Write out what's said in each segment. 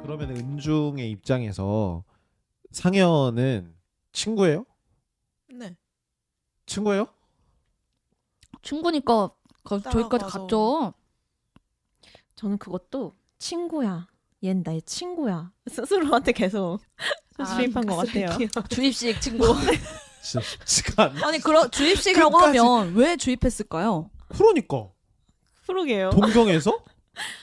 그러면 은중의 입장에서 상현은 친구예요? 네. 친구예요? 친구니까 저기까지 따라가서. 갔죠. 저는 그것도 친구야. 얜 나의 친구야. 스스로한테 계속 주입한 것 같아요. 주입식 친구. 진짜 쉽지가 않네. 아니 주입식이라고 끝까지. 하면 왜 주입했을까요? 그러니까 그러게요. 동경에서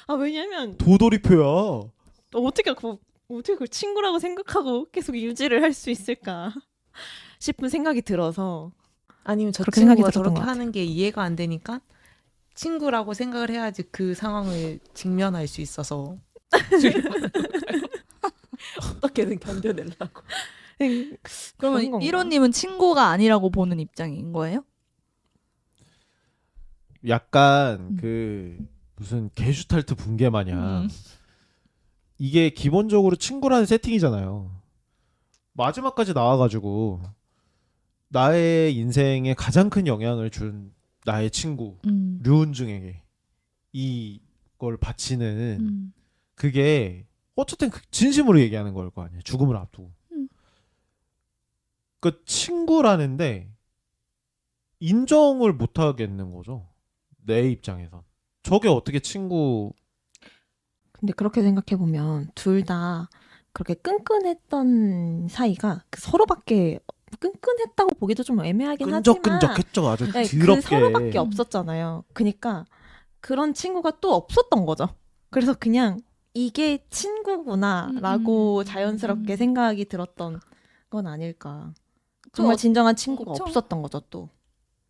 아 왜냐면 도돌이표야. 어떻게 그걸 친구라고 생각하고 계속 유지를 할 수 있을까 싶은 생각이 들어서 아니면 저 그렇게 생각이 친구가 들었던 저렇게 것 하는 게 이해가 안 되니까 친구라고 생각을 해야지 그 상황을 직면할 수 있어서 어떻게든 견뎌내려고. 그러면 건가? 1호님은 친구가 아니라고 보는 입장인 거예요? 약간 그 무슨 게슈탈트 붕괴 마냥 이게 기본적으로 친구라는 세팅이잖아요. 마지막까지 나와가지고 나의 인생에 가장 큰 영향을 준 나의 친구 류은중에게 이걸 바치는 그게 어쨌든 진심으로 얘기하는 걸 거 아니에요. 죽음을 앞두고. 그 친구라는데 인정을 못 하겠는 거죠. 내 입장에선. 저게 어떻게 친구. 근데 그렇게 생각해 보면 둘 다 그렇게 끈끈했던 사이가 서로밖에 끈끈했다고 보기도 좀 애매하긴 하지만 끈적끈적했죠. 아주 네, 더럽게. 그 서로밖에 없었잖아요. 그러니까 그런 친구가 또 없었던 거죠. 그래서 그냥 이게 친구구나라고 자연스럽게 생각이 들었던 건 아닐까. 정말 진정한 친구가 그쵸? 없었던 거죠 또.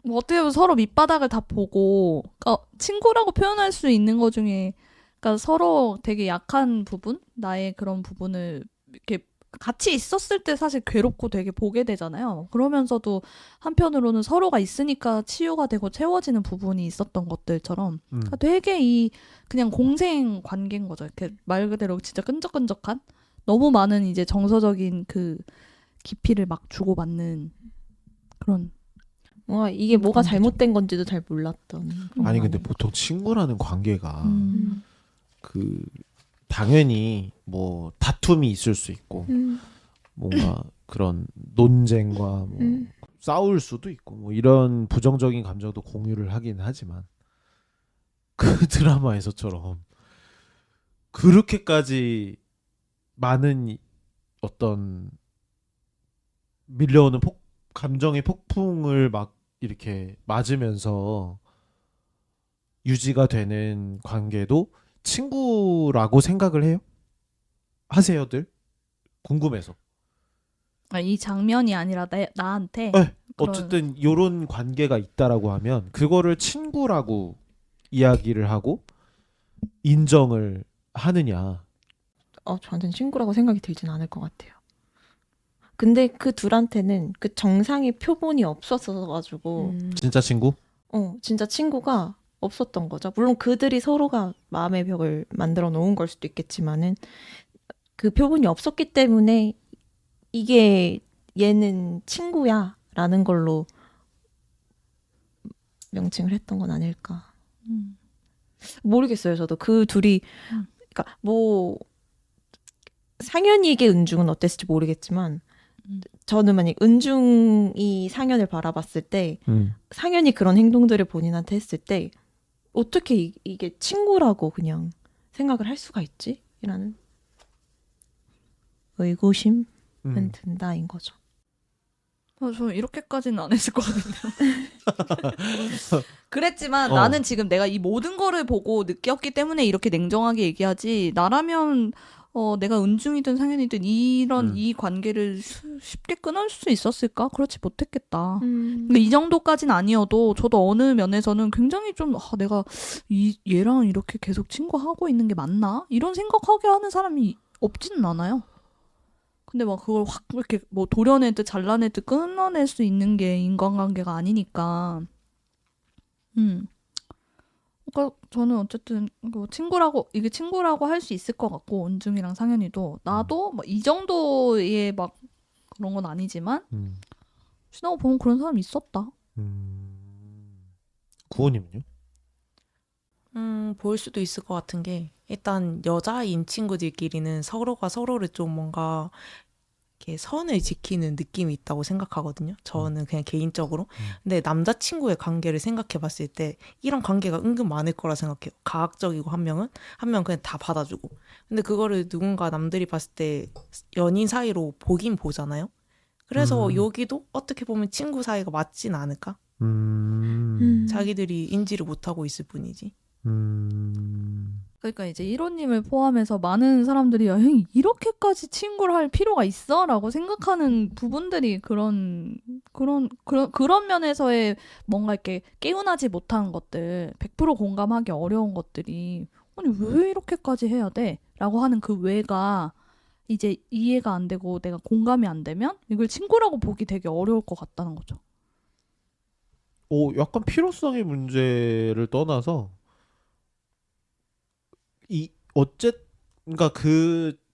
뭐 어떻게 보면 서로 밑바닥을 다 보고, 그러니까 친구라고 표현할 수 있는 것 중에, 그러니까 서로 되게 약한 부분, 나의 그런 부분을 이렇게 같이 있었을 때 사실 괴롭고 되게 보게 되잖아요. 그러면서도 한편으로는 서로가 있으니까 치유가 되고 채워지는 부분이 있었던 것들처럼 그러니까 되게 이 그냥 공생 관계인 거죠. 이렇게 말 그대로 진짜 끈적끈적한 너무 많은 이제 정서적인 그 깊이를 막 주고받는 그런. 뭔가 이게 뭐가 관계죠. 잘못된 건지도 잘 몰랐던. 그런 아니 거 근데 아니에요? 보통 친구라는 관계가 음. 그 당연히 뭐 다툼이 있을 수 있고 뭔가 그런 논쟁과 뭐 싸울 수도 있고 뭐 이런 부정적인 감정도 공유를 하긴 하지만 그 드라마에서처럼 그렇게까지 많은 어떤 밀려오는 감정의 폭풍을 막 이렇게 맞으면서 유지가 되는 관계도 친구라고 생각을 해요? 하세요들? 궁금해서. 아, 이 장면이 아니라 나한테 네, 어쨌든 요런 관계가 있다라고 하면 그거를 친구라고 이야기를 하고 인정을 하느냐. 저한테는 친구라고 생각이 들진 않을 것 같아요. 근데 그 둘한테는 그 정상의 표본이 없었어가지고 진짜 친구? 진짜 친구가 없었던 거죠. 물론 그들이 서로가 마음의 벽을 만들어 놓은 걸 수도 있겠지만은 그 표본이 없었기 때문에 이게 얘는 친구야라는 걸로 명칭을 했던 건 아닐까. 모르겠어요. 저도 그 둘이 그러니까 뭐 상현이에게 은중은 어땠을지 모르겠지만 저는 만약 은중이 상현을 바라봤을 때 상현이 그런 행동들을 본인한테 했을 때 어떻게 이게 친구라고 그냥 생각을 할 수가 있지? 이라는 의구심은 든다인 거죠. 저 이렇게까지는 안 했을 것 같은데요. 그랬지만 나는 지금 내가 이 모든 거를 보고 느꼈기 때문에 이렇게 냉정하게 얘기하지, 나라면 내가 은중이든 상현이든 이런 이 관계를 쉽게 끊을 수 있었을까? 그렇지 못했겠다. 근데 이 정도까지는 아니어도 저도 어느 면에서는 굉장히 좀 내가 얘랑 이렇게 계속 친구하고 있는 게 맞나? 이런 생각하게 하는 사람이 없지는 않아요. 근데 막 그걸 확 이렇게 뭐 도려내듯 잘라내듯 끊어낼 수 있는 게 인간관계가 아니니까. 그러니까 저는 어쨌든 뭐 이게 친구라고 할 수 있을 것 같고, 은중이랑 상현이도 나도 뭐 이 정도의 막 그런 건 아니지만 지나고 보면 그런 사람 있었다. 구호님은요? 볼 수도 있을 것 같은 게 일단 여자인 친구들끼리는 서로가 서로를 좀 뭔가 이렇게 선을 지키는 느낌이 있다고 생각하거든요. 저는 그냥 개인적으로. 근데 남자친구의 관계를 생각해 봤을 때 이런 관계가 은근 많을 거라 생각해요. 가학적이고 한 명은 그냥 다 받아주고. 근데 그거를 누군가 남들이 봤을 때 연인 사이로 보긴 보잖아요. 그래서 여기도 어떻게 보면 친구 사이가 맞진 않을까? 자기들이 인지를 못하고 있을 뿐이지. 그러니까 이제 1호님을 포함해서 많은 사람들이 야, 형 이렇게까지 친구를 할 필요가 있어? 라고 생각하는 부분들이 그런 면에서의 뭔가 이렇게 깨운하지 못한 것들, 100% 공감하기 어려운 것들이 아니 왜 이렇게까지 해야 돼? 라고 하는 그 왜가 이제 이해가 안 되고 내가 공감이 안 되면 이걸 친구라고 보기 되게 어려울 것 같다는 거죠. 약간 필요성의 문제를 떠나서 그러니까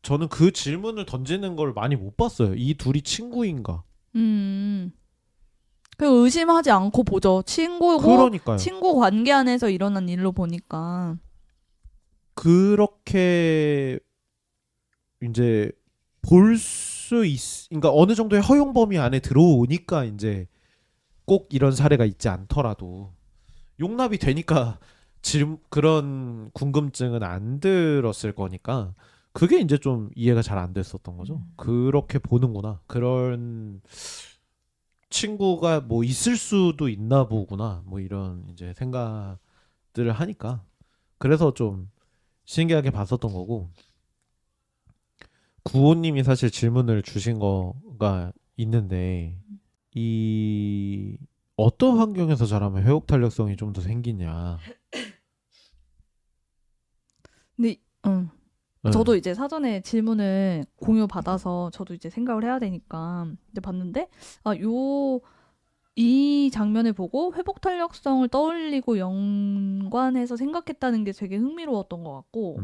저는 그 질문을 던지는 걸 많이 못 봤어요. 이 둘이 친구인가? 그 의심하지 않고 보죠. 그러니까요. 친구 관계 안에서 일어난 일로 보니까. 그렇게 이제 그러니까 어느 정도의 허용 범위 안에 들어오니까 이제 꼭 이런 사례가 있지 않더라도 용납이 되니까 그런 궁금증은 안 들었을 거니까 그게 이제 좀 이해가 잘 안 됐었던 거죠. 그렇게 보는구나. 그런 친구가 뭐 있을 수도 있나 보구나. 뭐 이런 이제 생각들을 하니까 그래서 좀 신기하게 봤었던 거고. 구호님이 사실 질문을 주신 거가 있는데 이 어떤 환경에서 자라면 회복 탄력성이 좀 더 생기냐. 근데 네. 저도 이제 사전에 질문을 공유 받아서 저도 이제 생각을 해야 되니까 이제 봤는데 이 장면을 보고 회복 탄력성을 떠올리고 연관해서 생각했다는 게 되게 흥미로웠던 것 같고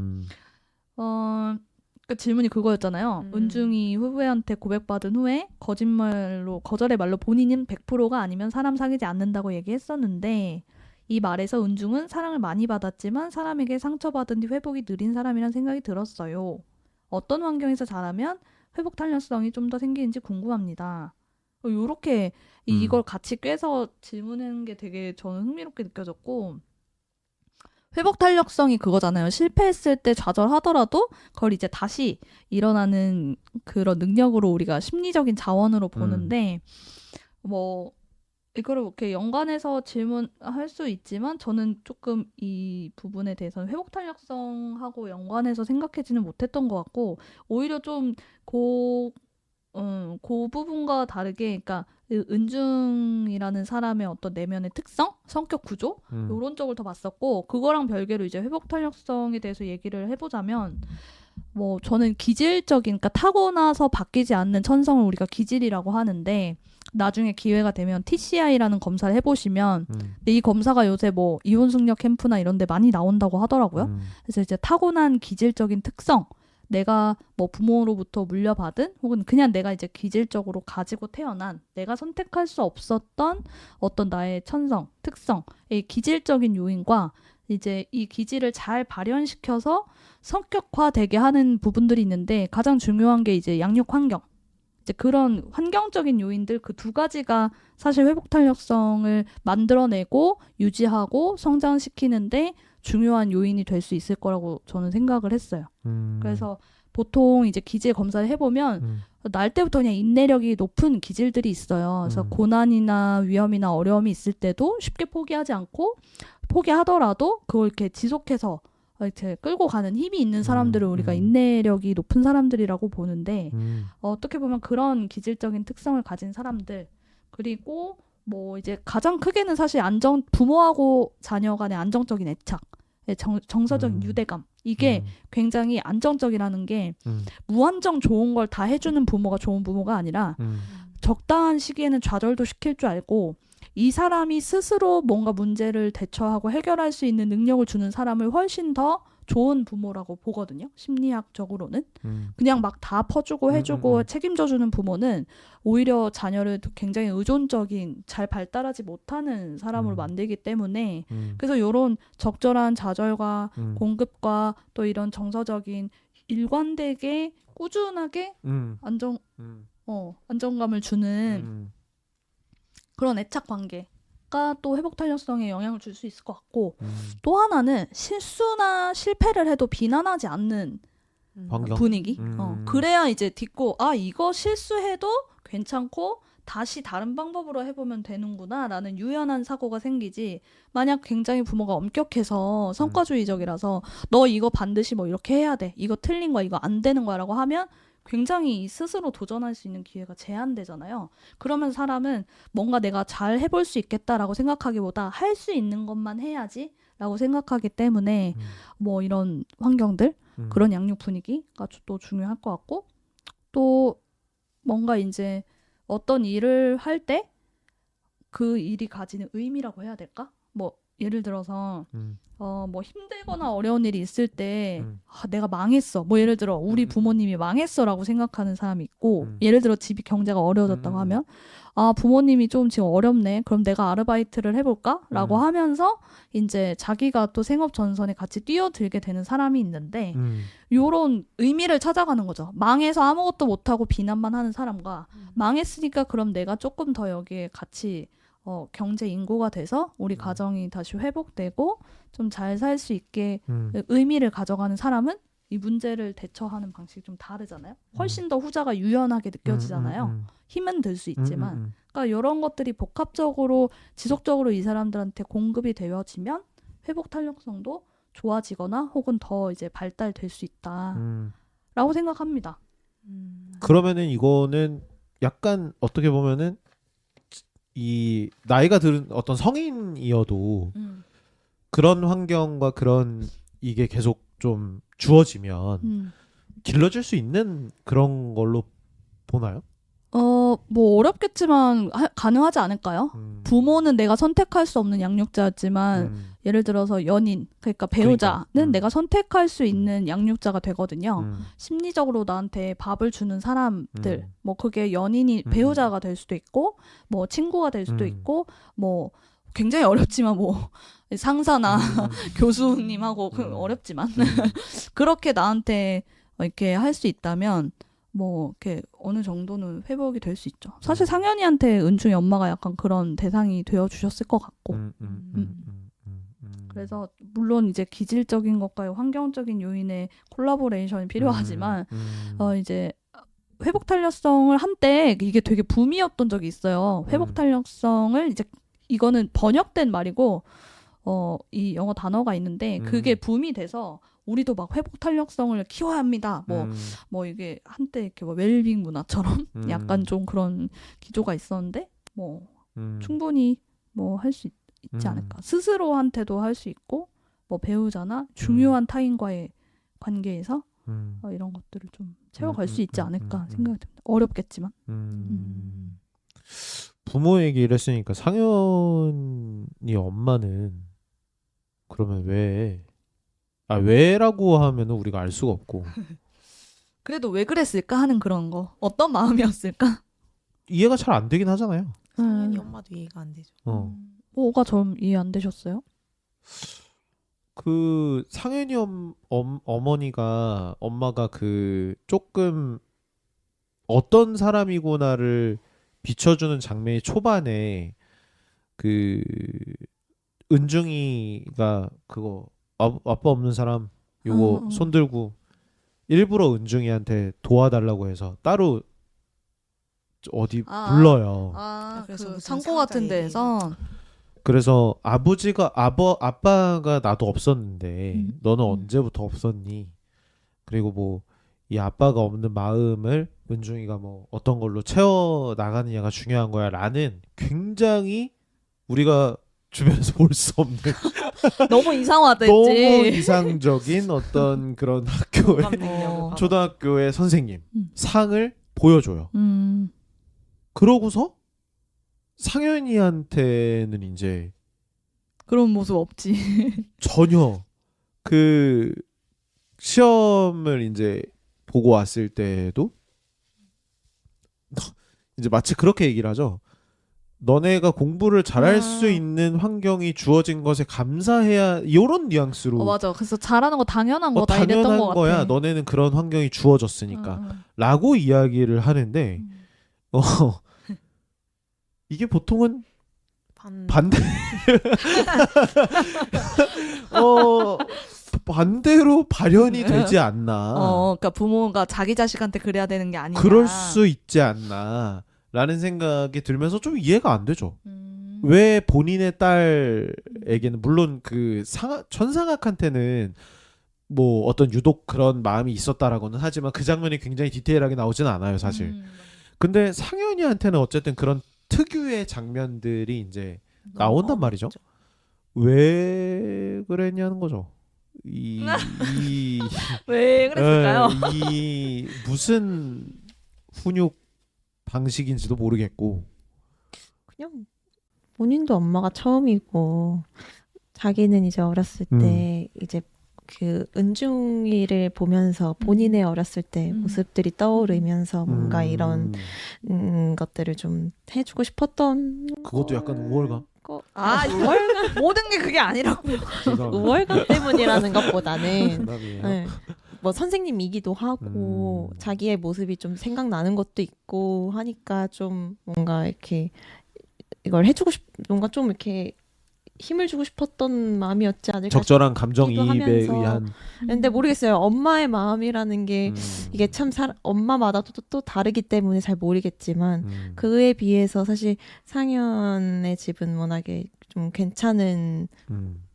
그 질문이 그거였잖아요. 은중이 후배한테 고백받은 후에 거절의 말로 본인은 100%가 아니면 사람 사귀지 않는다고 얘기했었는데 이 말에서 은중은 사랑을 많이 받았지만 사람에게 상처받은 뒤 회복이 느린 사람이란 생각이 들었어요. 어떤 환경에서 자라면 회복 탄력성이 좀 더 생기는지 궁금합니다. 요렇게 이걸 같이 꿰서 질문하는 게 되게 저는 흥미롭게 느껴졌고 회복 탄력성이 그거잖아요. 실패했을 때 좌절하더라도 그걸 이제 다시 일어나는 그런 능력으로 우리가 심리적인 자원으로 보는데 뭐 이거를 이렇게 연관해서 질문할 수 있지만 저는 조금 이 부분에 대해서는 회복 탄력성하고 연관해서 생각하지는 못했던 것 같고 오히려 좀 그 부분과 다르게 그러니까 은중이라는 사람의 어떤 내면의 특성, 성격 구조 이런 쪽을 더 봤었고 그거랑 별개로 이제 회복 탄력성에 대해서 얘기를 해보자면 뭐 저는 기질적인 그러니까 타고나서 바뀌지 않는 천성을 우리가 기질이라고 하는데 나중에 기회가 되면 TCI라는 검사를 해보시면 근데 이 검사가 요새 뭐 이혼승력 캠프나 이런 데 많이 나온다고 하더라고요. 그래서 이제 타고난 기질적인 특성 내가 뭐 부모로부터 물려받은 혹은 그냥 내가 이제 기질적으로 가지고 태어난 내가 선택할 수 없었던 어떤 나의 천성, 특성, 이 기질적인 요인과 이제 이 기질을 잘 발현시켜서 성격화되게 하는 부분들이 있는데 가장 중요한 게 이제 양육 환경. 이제 그런 환경적인 요인들 그 두 가지가 사실 회복 탄력성을 만들어내고 유지하고 성장시키는데 중요한 요인이 될 수 있을 거라고 저는 생각을 했어요. 그래서 보통 이제 기질 검사를 해보면 날 때부터 그냥 인내력이 높은 기질들이 있어요. 그래서 고난이나 위험이나 어려움이 있을 때도 쉽게 포기하지 않고 포기하더라도 그걸 이렇게 지속해서 이렇게 끌고 가는 힘이 있는 사람들을 우리가 인내력이 높은 사람들이라고 보는데 어떻게 보면 그런 기질적인 특성을 가진 사람들 그리고 뭐 이제 가장 크게는 사실 부모하고 자녀 간의 안정적인 애착 정서적인 유대감 이게 굉장히 안정적이라는 게 무한정 좋은 걸 다 해주는 부모가 좋은 부모가 아니라 적당한 시기에는 좌절도 시킬 줄 알고 이 사람이 스스로 뭔가 문제를 대처하고 해결할 수 있는 능력을 주는 사람을 훨씬 더 좋은 부모라고 보거든요. 심리학적으로는. 그냥 막 다 퍼주고 해주고 책임져주는 부모는 오히려 자녀를 굉장히 의존적인 잘 발달하지 못하는 사람으로 만들기 때문에 그래서 이런 적절한 좌절과 공급과 또 이런 정서적인 일관되게 꾸준하게 안정감을 주는 그런 애착 관계가 또 회복 탄력성에 영향을 줄 수 있을 것 같고 또 하나는 실수나 실패를 해도 비난하지 않는 환경? 분위기. 그래야 이제 딛고 이거 실수해도 괜찮고 다시 다른 방법으로 해보면 되는구나라는 유연한 사고가 생기지. 만약 굉장히 부모가 엄격해서 성과주의적이라서 너 이거 반드시 뭐 이렇게 해야 돼. 이거 틀린 거야. 이거 안 되는 거야라고 하면 굉장히 스스로 도전할 수 있는 기회가 제한되잖아요. 그러면 사람은 뭔가 내가 잘 해볼 수 있겠다라고 생각하기보다 할 수 있는 것만 해야지라고 생각하기 때문에 뭐 이런 환경들, 그런 양육 분위기가 또 중요할 것 같고 또 뭔가 이제 어떤 일을 할 때 그 일이 가지는 의미라고 해야 될까? 뭐 예를 들어서 뭐 힘들거나 어려운 일이 있을 때 내가 망했어. 뭐 예를 들어 우리 부모님이 망했어라고 생각하는 사람이 있고 예를 들어 집이 경제가 어려워졌다고 하면 부모님이 좀 지금 어렵네. 그럼 내가 아르바이트를 해볼까? 라고 하면서 이제 자기가 또 생업 전선에 같이 뛰어들게 되는 사람이 있는데 요런 의미를 찾아가는 거죠. 망해서 아무것도 못하고 비난만 하는 사람과 망했으니까 그럼 내가 조금 더 여기에 같이 경제 인고가 돼서 우리 가정이 다시 회복되고 좀 잘 살 수 있게 의미를 가져가는 사람은 이 문제를 대처하는 방식이 좀 다르잖아요. 훨씬 더 후자가 유연하게 느껴지잖아요. 힘은 들 수 있지만. 그러니까 이런 것들이 복합적으로 지속적으로 이 사람들한테 공급이 되어지면 회복 탄력성도 좋아지거나 혹은 더 이제 발달될 수 있다라고 생각합니다. 그러면은 이거는 약간 어떻게 보면은 이 나이가 들은 어떤 성인이어도 그런 환경과 그런 이게 계속 좀 주어지면 길러질 수 있는 그런 걸로 보나요? 뭐 어렵겠지만 가능하지 않을까요? 부모는 내가 선택할 수 없는 양육자였지만 예를 들어서 연인, 그러니까 배우자는 내가 선택할 수 있는 양육자가 되거든요. 심리적으로 나한테 밥을 주는 사람들, 뭐 그게 연인이 배우자가 될 수도 있고 뭐 친구가 될 수도 있고 뭐 굉장히 어렵지만 뭐 상사나 교수님하고 어렵지만 그렇게 나한테 이렇게 할 수 있다면 뭐 이렇게 어느 정도는 회복이 될 수 있죠. 사실 상현이한테 은중이 엄마가 약간 그런 대상이 되어 주셨을 것 같고. 그래서 물론 이제 기질적인 것과 환경적인 요인의 콜라보레이션이 필요하지만 이제 회복 탄력성을 한때 이게 되게 붐이었던 적이 있어요. 회복 탄력성을 이제 이거는 번역된 말이고 이 영어 단어가 있는데 그게 붐이 돼서 우리도 막 회복 탄력성을 키워야 합니다. 뭐 이게 한때 이렇게 뭐 웰빙 문화처럼 약간 좀 그런 기조가 있었는데 뭐 충분히 뭐 할 수 있지 않을까. 스스로한테도 할 수 있고 뭐 배우자나 중요한 타인과의 관계에서 이런 것들을 좀 채워갈 수 있지 않을까 생각이 듭니다. 어렵겠지만. 부모 얘기를 했으니까 상현이 엄마는 그러면 왜라고 하면은 우리가 알 수가 없고 그래도 왜 그랬을까 하는 그런 거. 어떤 마음이었을까? 이해가 잘 안 되긴 하잖아요. 상현이 엄마도 이해가 안 되죠. 뭐가 좀 이해 안 되셨어요? 그 상현이 엄마가 그 조금 어떤 사람이구나를 비춰주는 장면이 초반에 그 은중이가 그거 아빠 없는 사람 요거 손들고 일부러 은중이한테 도와달라고 해서 따로 어디 불러요. 그래서 창고 같은 데에서 그래서 아빠가 나도 없었는데 너는 언제부터 없었니? 그리고 뭐 이 아빠가 없는 마음을 은중이가 뭐 어떤 걸로 채워 나가느냐가 중요한 거야라는 굉장히 우리가 주변에서 볼 수 없는 너무 이상하다 너무 했지. 이상적인 어떤 그런 학교의 공감 능력을 초등학교의 선생님 음. 상을 보여줘요. 음. 그러고서 상현이한테는 이제 그런 모습 없지. 전혀 그 시험을 이제 보고 왔을 때도 이제 마치 그렇게 얘기를 하죠. 너네가 공부를 잘할 수 있는 환경이 주어진 것에 감사해야 이런 뉘앙스로 맞아. 그래서 잘하는 거 당연한 거다 당연한 이랬던 것 거야. 같아. 너네는 그런 환경이 주어졌으니까 응, 응. 라고 이야기를 하는데 어, 이게 보통은 반대 반대로 발현이 되지 않나. 그러니까 부모가 자기 자식한테 그래야 되는 게 아니냐. 그럴 수 있지 않나 라는 생각이 들면서 좀 이해가 안 되죠. 음. 왜 본인의 딸에게는 물론 그 천상학한테는 뭐 어떤 유독 그런 마음이 있었다라고는 하지만 그 장면이 굉장히 디테일하게 나오지는 않아요, 사실. 근데 상현이한테는 어쨌든 그런 특유의 장면들이 이제 나온단 말이죠. 왜 그랬냐는 거죠. 왜 그랬을까요? 이 무슨 훈육 방식인지도 모르겠고 그냥 본인도 엄마가 처음이고 자기는 이제 어렸을 때 이제 그 은중이를 보면서 본인의 어렸을 때 모습들이 떠오르면서 뭔가 이런 것들을 좀 해주고 싶었던 그것도 약간 우월감. 우월감 모든 게 그게 아니라고요. 우월감 때문이라는 것보다는 농담이에요. 네. 뭐 선생님이기도 하고 자기의 모습이 좀 생각나는 것도 있고 하니까 좀 뭔가 이렇게 이걸 해주고 뭔가 좀 이렇게 힘을 주고 싶었던 마음이었지 않을까. 적절한 감정이입에 하면서. 의한. 근데 모르겠어요. 엄마의 마음이라는 게 이게 참 엄마마다 또 다르기 때문에 잘 모르겠지만 그에 비해서 사실 상현의 집은 워낙에 좀 괜찮은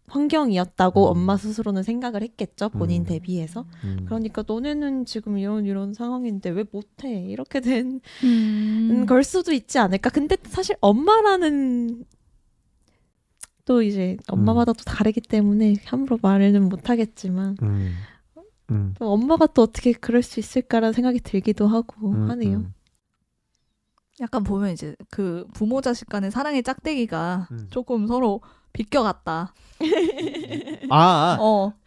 환경이었다고 엄마 스스로는 생각을 했겠죠. 본인 대비해서. 그러니까 너네는 지금 이런 상황인데 왜 못해? 이렇게 된 걸 수도 있지 않을까. 근데 사실 엄마라는 또 이제 엄마마다 또 다르기 때문에 함부로 말은 못하겠지만 또 엄마가 또 어떻게 그럴 수 있을까라는 생각이 들기도 하고 하네요. 약간 보면 이제 그 부모 자식 간의 사랑의 짝대기가 조금 서로 비껴갔다.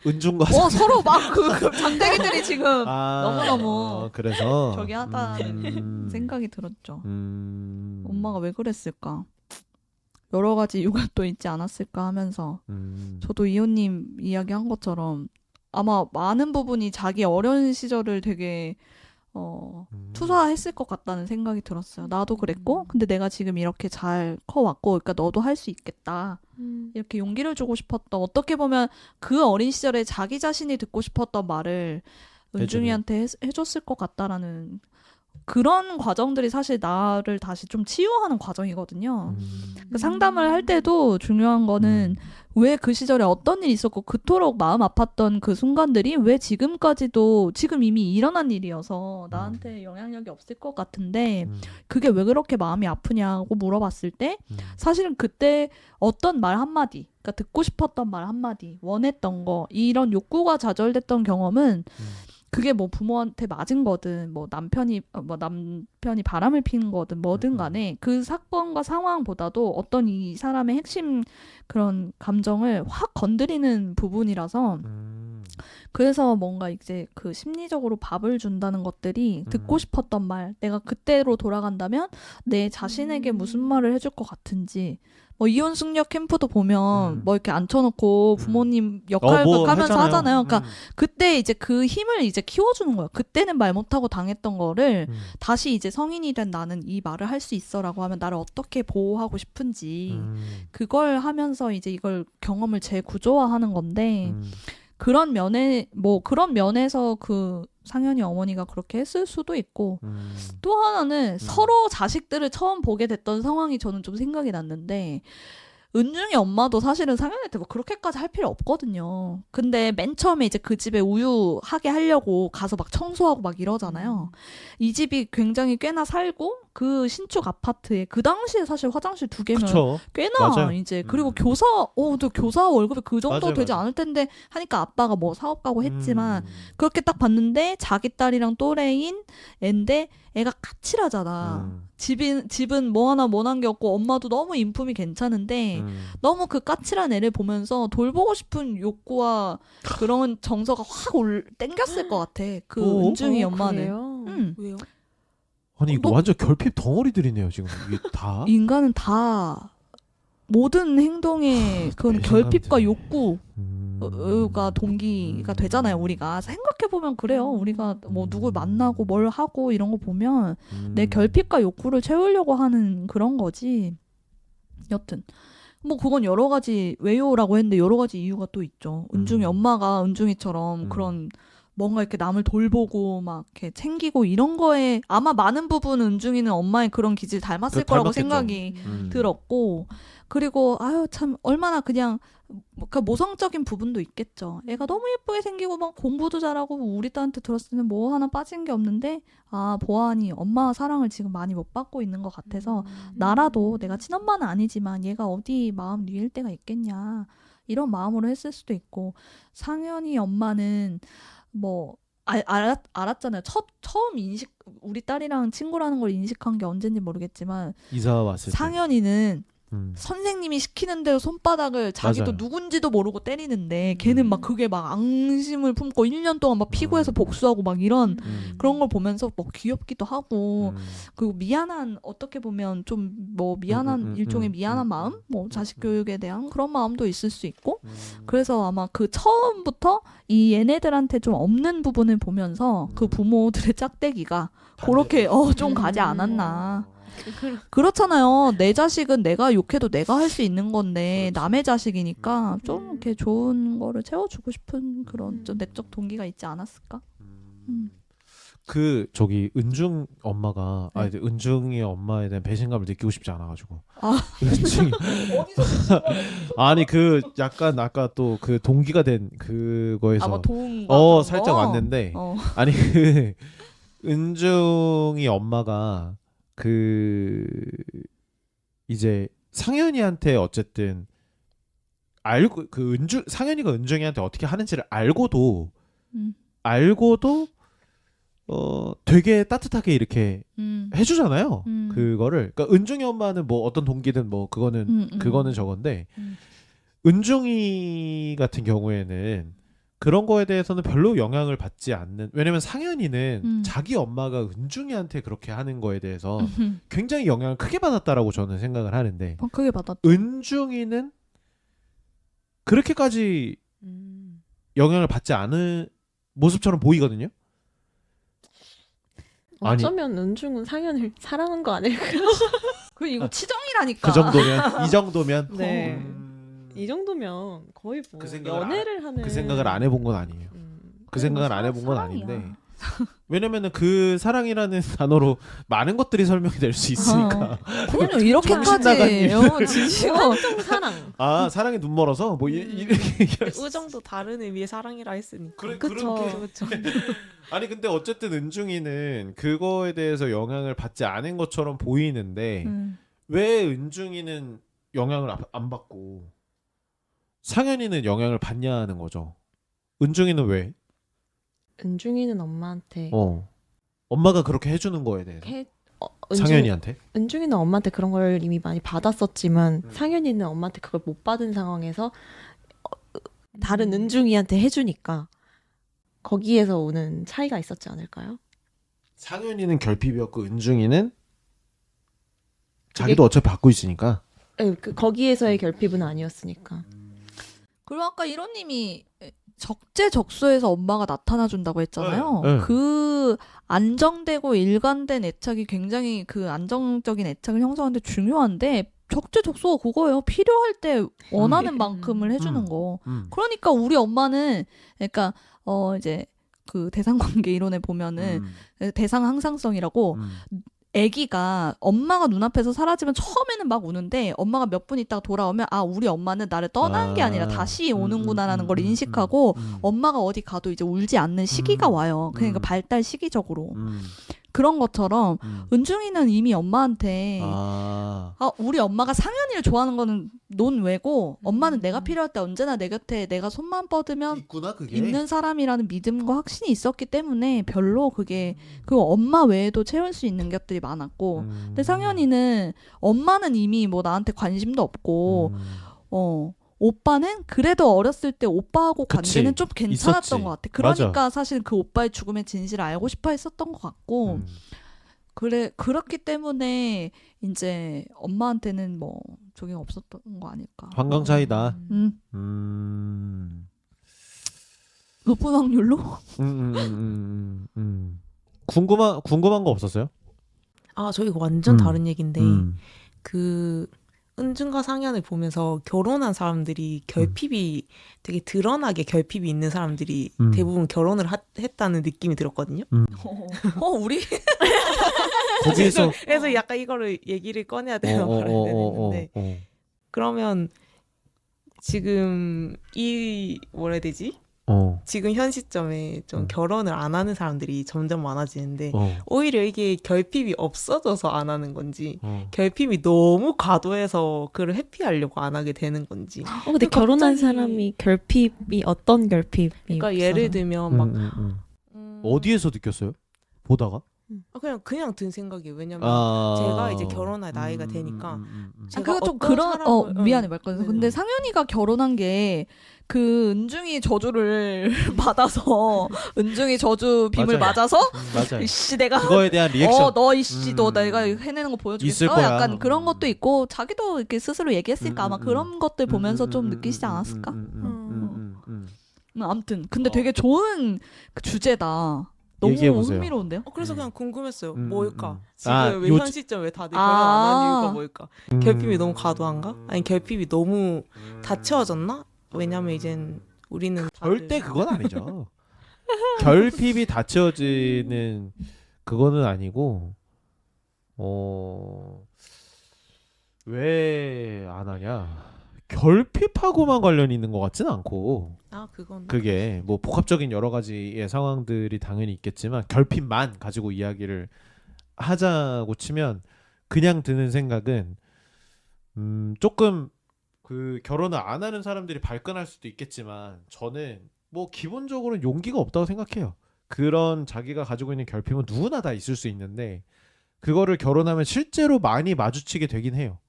은중과 서로 막 그 장대기들이 지금 너무너무 그래서 저기 하다는 생각이 들었죠. 엄마가 왜 그랬을까? 여러 가지 이유가 또 있지 않았을까 하면서 저도 이호님 이야기한 것처럼 아마 많은 부분이 자기 어려운 시절을 되게 투사했을 것 같다는 생각이 들었어요. 나도 그랬고 근데 내가 지금 이렇게 잘 커왔고 그러니까 너도 할 수 있겠다. 이렇게 용기를 주고 싶었던 어떻게 보면 그 어린 시절에 자기 자신이 듣고 싶었던 말을 은중이한테 해줬을 것 같다라는 그런 과정들이 사실 나를 다시 좀 치유하는 과정이거든요. 그 상담을 할 때도 중요한 거는 왜 그 시절에 어떤 일이 있었고 그토록 마음 아팠던 그 순간들이 왜 지금까지도 지금 이미 일어난 일이어서 나한테 영향력이 없을 것 같은데 그게 왜 그렇게 마음이 아프냐고 물어봤을 때 사실은 그때 어떤 말 한마디 그러니까 듣고 싶었던 말 한마디 원했던 거 이런 욕구가 좌절됐던 경험은 그게 뭐 부모한테 맞은 거든 뭐 남편이 바람을 피는 거든 뭐든 간에 그 사건과 상황보다도 어떤 이 사람의 핵심 그런 감정을 확 건드리는 부분이라서 그래서 뭔가 이제 그 심리적으로 밥을 준다는 것들이 듣고 싶었던 말 내가 그때로 돌아간다면 내 자신에게 무슨 말을 해줄 것 같은지 뭐 이혼 숙녀 캠프도 보면 뭐 이렇게 앉혀놓고 부모님 역할극 하면서 하잖아요. 그러니까 그때 이제 그 힘을 이제 키워주는 거야. 그때는 말 못하고 당했던 거를 다시 이제 성인이 된 나는 이 말을 할 수 있어라고 하면 나를 어떻게 보호하고 싶은지 그걸 하면서 이제 이걸 경험을 재구조화하는 건데 그런 면에서 그 상현이 어머니가 그렇게 했을 수도 있고 또 하나는 서로 자식들을 처음 보게 됐던 상황이 저는 좀 생각이 났는데 은중이 엄마도 사실은 상현이한테 뭐 그렇게까지 할 필요 없거든요. 근데 맨 처음에 이제 그 집에 우유하게 하려고 가서 막 청소하고 막 이러잖아요. 이 집이 굉장히 꽤나 살고 그 신축 아파트에 그 당시에 사실 화장실 2개면 그쵸. 꽤나 맞아요. 이제 그리고 또 교사 월급이 그 정도 맞아요, 되지 맞아요. 않을 텐데 하니까 아빠가 뭐 사업 가고 했지만 음. 그렇게 딱 봤는데 자기 딸이랑 또래인 앤데 애가 까칠하잖아. 음. 집은 뭐 하나 원한 게 없고 엄마도 너무 인품이 괜찮은데 너무 그 까칠한 애를 보면서 돌보고 싶은 욕구와 그런 정서가 확 땡겼을 것 같아. 그 오? 은중이 엄마는. 그래요? 왜요? 아니 이거 너- 완전 결핍 덩어리들이네요 지금 이게 다. 인간은 다 모든 행동에 그건 배신감 결핍과 드네. 욕구가 동기가 되잖아요. 우리가 생각해 보면 그래요. 우리가 뭐 누굴 만나고 뭘 하고 이런 거 보면 내 결핍과 욕구를 채우려고 하는 그런 거지. 여튼 뭐 그건 여러 가지 왜요라고 했는데 여러 가지 이유가 또 있죠. 은중이 엄마가 은중이처럼 그런 뭔가 이렇게 남을 돌보고 막 이렇게 챙기고 이런 거에 아마 많은 부분 은중이는 엄마의 그런 기질 닮았을 거라고 닮았겠죠. 생각이 들었고 그리고 아유 참 얼마나 그냥 그 모성적인 부분도 있겠죠. 애가 너무 예쁘게 생기고 막 공부도 잘하고 우리 딸한테 들었을 때는 뭐 하나 빠진 게 없는데 아 보아하니 엄마 사랑을 지금 많이 못 받고 있는 것 같아서 나라도 내가 친엄마는 아니지만 얘가 어디 마음 뉘일 때가 있겠냐 이런 마음으로 했을 수도 있고 상현이 엄마는 뭐 알았잖아요. 처음 우리 딸이랑 친구라는 걸 인식한 게 언젠지 모르겠지만 이사 왔을 때. 상현이는 선생님이 시키는 대로 손바닥을 자기도 맞아요. 누군지도 모르고 때리는데 걔는 막 그게 막 앙심을 품고 1년 동안 막 피고해서 복수하고 막 이런 그런 걸 보면서 뭐 귀엽기도 하고 그리고 미안한 어떻게 보면 좀 뭐 미안한 일종의 미안한 마음 뭐 자식 교육에 대한 그런 마음도 있을 수 있고 그래서 아마 그 처음부터 이 얘네들한테 좀 없는 부분을 보면서 그 부모들의 짝대기가 그렇게 좀 가지 않았나. 그렇잖아요. 내 자식은 내가 욕해도 내가 할 수 있는 건데 남의 자식이니까 좀 이렇게 좋은 거를 채워주고 싶은 그런 좀 내적 동기가 있지 않았을까? 그 저기 은중 엄마가 네. 은중이 엄마에 대한 배신감을 느끼고 싶지 않아가지고 아. 은중이 아니 그 약간 아까 또 그 동기가 된 그거에서 뭐 동 살짝 왔는데 아니 그 은중이 엄마가 그 이제 상현이한테 어쨌든 알고 그 상현이가 은중이한테 어떻게 하는지를 알고도 되게 따뜻하게 이렇게 해주잖아요. 그거를 그러니까 은중이 엄마는 뭐 어떤 동기든 뭐 그거는 저건데 은중이 같은 경우에는 그런 거에 대해서는 별로 영향을 받지 않는 왜냐면 상현이는 자기 엄마가 은중이한테 그렇게 하는 거에 대해서 굉장히 영향을 크게 받았다라고 저는 생각을 하는데 크게 받았죠. 은중이는 그렇게까지 영향을 받지 않은 모습처럼 보이거든요. 아니. 어쩌면 은중은 상현을 사랑한 거 아닐까요? 이거 치정이라니까. 그 정도면 이 정도면 네. 이 정도면 거의 뭐 그 생각을 연애를 하는 그 생각을 안 해본 건 아니에요. 그 생각을 안 해본 건 사랑이야. 아닌데 왜냐면은 그 사랑이라는 단어로 많은 것들이 설명이 될 수 있으니까 그럼요. 정신 이렇게까지 나간 일. 진심. 한정 사랑. 아 사랑이 눈 멀어서 뭐 이렇게 얘기할 수 의정도 다른 의미의 사랑이라 했으니까. 그쵸. 그렇죠. 아니 근데 어쨌든 은중이는 그거에 대해서 영향을 받지 않은 것처럼 보이는데 왜 은중이는 영향을 안 받고 상현이는 영향을 받냐는 거죠. 은중이는 왜? 은중이는 엄마한테 엄마가 그렇게 해주는 거에 대해서 상현이한테? 은중이는 엄마한테 그런 걸 이미 많이 받았었지만 상현이는 엄마한테 그걸 못 받은 상황에서 다른 은중이한테 해주니까 거기에서 오는 차이가 있었지 않을까요? 상현이는 결핍이었고 은중이는 자기도 어차피 받고 있으니까 네, 거기에서의 결핍은 아니었으니까. 그리고 아까 이로님이 적재적소에서 엄마가 나타나준다고 했잖아요. 네. 그 안정되고 일관된 애착이 굉장히 그 안정적인 애착을 형성하는데 중요한데 적재적소가 그거예요. 필요할 때 원하는 만큼을 해주는 거. 그러니까 우리 엄마는 그러니까 이제 그 대상관계 이론에 보면은 대상 항상성이라고 아기가 엄마가 눈앞에서 사라지면 처음에는 막 우는데 엄마가 몇 분 있다가 돌아오면 아 우리 엄마는 나를 떠난 게 아니라 다시 오는구나라는 걸 인식하고 엄마가 어디 가도 이제 울지 않는 시기가 와요. 그러니까 발달 시기적으로. 그런 것처럼 은중이는 이미 엄마한테 우리 엄마가 상현이를 좋아하는 거는 논외고 엄마는 내가 필요할 때 언제나 내 곁에 내가 손만 뻗으면 있구나 그게. 있는 사람이라는 믿음과 확신이 있었기 때문에 별로 그게 그 엄마 외에도 채울 수 있는 것들이 많았고 근데 상현이는 엄마는 이미 뭐 나한테 관심도 없고 오빠는 그래도 어렸을 때 오빠하고 그치. 관계는 좀 괜찮았던 있었지. 것 같아. 그러니까 맞아. 사실 그 오빠의 죽음의 진실을 알고 싶어 했었던 것 같고 그렇기 때문에 이제 엄마한테는 뭐 조개가 없었던 거 아닐까. 환경 차이다. 음. 높은 확률로? 궁금한 거 없었어요? 아, 저 이거 완전 다른 얘기인데 음. 그 은준과 상현을 보면서 결혼한 사람들이 결핍이 되게 드러나게 결핍이 있는 사람들이 대부분 결혼을 했다는 느낌이 들었거든요. 우리 거기에서 그래서 약간 이거를 얘기를 꺼내야 되나 말아야 되는데 그러면 지금 이 뭐라 해야 되지? 지금 현 시점에 좀 결혼을 안 하는 사람들이 점점 많아지는데 오히려 이게 결핍이 없어져서 안 하는 건지 결핍이 너무 과도해서 그걸 회피하려고 안 하게 되는 건지. 근데 결혼한 사람이 결핍이 어떤 결핍이 그러니까 없어서. 예를 들면 막 어디에서 느꼈어요? 보다가? 그냥 든 생각이에요. 왜냐면 제가 이제 결혼할 나이가 되니까 제가 그거 좀 어떤 그런 사람을- 미안해 말거든. 근데 상현이가 결혼한 게 그 은중이 저주를 받아서 은중이 저주 빔을 맞아요. 맞아서 맞아요. 이씨 내가 그거에 대한 리액션. 너 이씨 너 내가 해내는 거 보여주겠어. 있을 거야. 약간 그런 것도 있고 자기도 이렇게 스스로 얘기했으니까 아마 그런 것들 보면서 좀 느끼시지 않았을까? 아무튼 근데 되게 좋은 그 주제다. 너무 얘기해보세요. 흥미로운데요? 그래서 그냥 궁금했어요. 뭘까? 지금 아, 왜 현 시점 왜 다들 결혼 안 하는 이유가 뭘까? 결핍이 너무 과도한가? 아니 결핍이 너무 다 채워졌나? 왜냐면 이젠 우리는 절대 그건 아니죠. 결핍이 다 채워지는 그거는 아니고 왜 안 하냐? 결핍하고만 관련이 있는 것 같지는 않고 그건 그게 뭐 복합적인 여러 가지의 상황들이 당연히 있겠지만 결핍만 가지고 이야기를 하자고 치면 그냥 드는 생각은 조금 그 결혼을 안 하는 사람들이 발끈할 수도 있겠지만 저는 뭐 기본적으로 용기가 없다고 생각해요. 그런 자기가 가지고 있는 결핍은 누구나 다 있을 수 있는데 그거를 결혼하면 실제로 많이 마주치게 되긴 해요.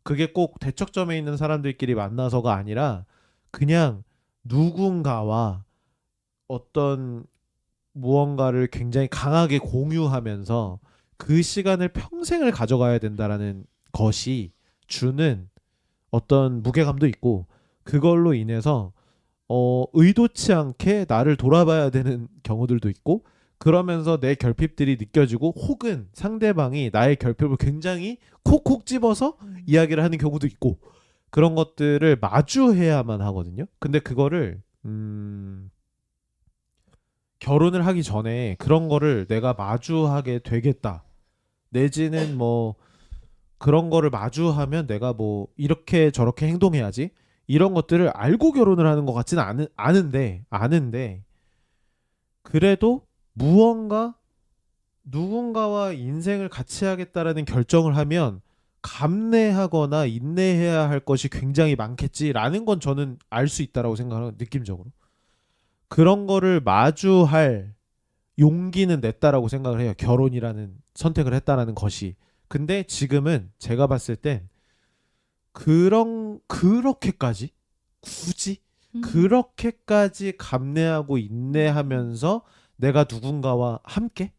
그게 꼭 대척점에 있는 사람들끼리 만나서가 아니라 그냥 누군가와 어떤 무언가를 굉장히 강하게 공유하면서 그 시간을 평생을 가져가야 된다라는 것이 주는 어떤 무게감도 있고 그걸로 인해서 의도치 않게 나를 돌아봐야 되는 경우들도 있고 그러면서 내 결핍들이 느껴지고 혹은 상대방이 나의 결핍을 굉장히 콕콕 집어서 이야기를 하는 경우도 있고 그런 것들을 마주해야만 하거든요. 근데 그거를 결혼을 하기 전에 그런 거를 내가 마주하게 되겠다. 내지는 뭐 그런 거를 마주하면 내가 뭐 이렇게 저렇게 행동해야지. 이런 것들을 알고 결혼을 하는 것 같지는 아는데 그래도 무언가 누군가와 인생을 같이 하겠다라는 결정을 하면 감내하거나 인내해야 할 것이 굉장히 많겠지라는 건 저는 알 수 있다라고 생각하는 느낌적으로 그런 거를 마주할 용기는 냈다라고 생각을 해요. 결혼이라는 선택을 했다라는 것이. 근데 지금은 제가 봤을 땐 그렇게까지 굳이 그렇게까지 감내하고 인내하면서 내가 누군가와 함께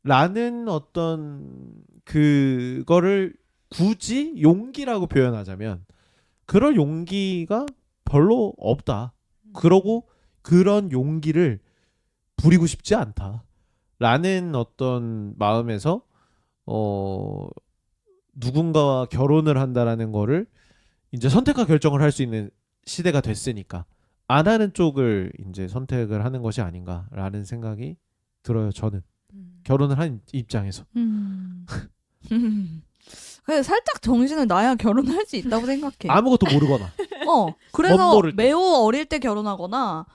라는 어떤 그거를 굳이 용기라고 표현하자면 그럴 용기가 별로 없다. 그러고 그런 용기를 부리고 싶지 않다. 라는 어떤 마음에서 누군가와 결혼을 한다라는 거를 이제 선택과 결정을 할 수 있는 시대가 됐으니까 안 하는 쪽을 이제 선택을 하는 것이 아닌가라는 생각이 들어요. 저는 결혼을 한 입장에서. 그래 살짝 정신을 놔야 결혼할 수 있다고 생각해. 아무것도 모르거나. 그래서 멋모를 때. 매우 어릴 때 결혼하거나